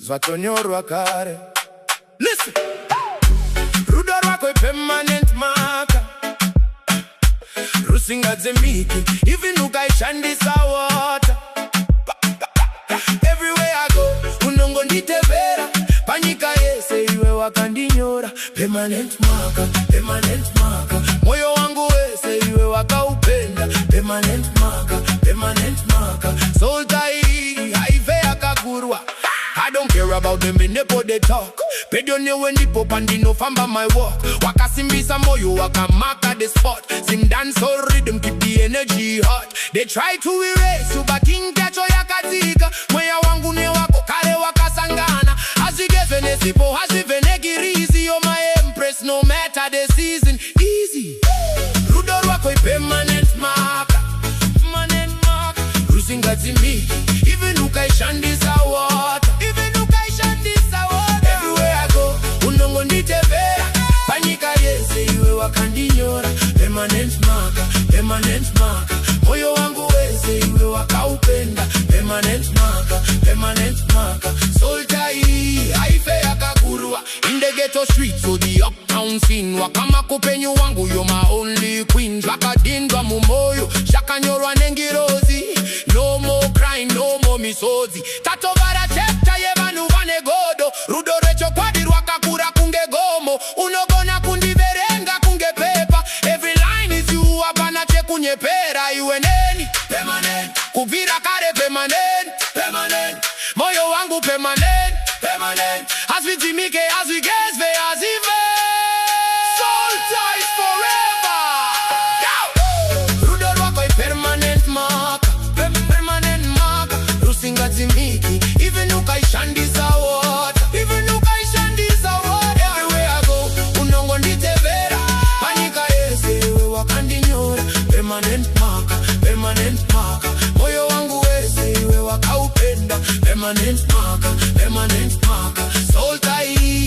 zvatonyorwa kare. Listen. Rudo rwako permanent marker, rusingadzimiki even ukaishandisa water. Everywhere I go unongonditevera, panyika yese iwe wakandinyora. Permanent marker, permanent marker, moyo wangu wese iwe wakaupenda. Permanent marker, permanent marker, soul tie haive akagurwa. I don't care about them manyepo they talk. Pedone when the pop and no famba my walk. Wakasimbisa moyo wakamaka the spot. Zimdancehall rhythm keep the energy hot. They try to erase you but ingacho yakatika. Moya wangu ne wako kare wakasangana. Azigevene sipo hazivene girizi. You're my empress no matter the season. Easy. Rudo rwako permanent marker, permanent marker, rusingadzimiki even ukaishandisa water. Permanent marker, permanent marker, moyo wangu wese iwe wakaupenda. Permanent marker, permanent marker, soul tie haife akagurwa. In the ghetto streets so the uptown scene, wakama kupenyu wangu you're my only queen. Wakadindwa mumoyo shakanyorwa nengirozi. No more crying, no more misozi. Tatovara chepta yevanu vane godo. Rudo recho kwadi rwakakura kunge gomo. Unogona kundiverenga kunge pepa. Every line is you abana chekunye pera iwe neni. Permanent, kuvira kare permanent, permanent, moyo wangu permanent, permanent. As we zimike, as we get ve as even. Soul ties forever. Rudo rwako permanent marker, permanent marker, rusingadzimiki even ukaishandisa water, even ukaishandisa water. Everywhere I go unongonditevera, panyika yese iwe wakandinyora. Permanent marker, permanent marker, moyo wangu wese iwe wakaupenda. Permanent marker, soul tie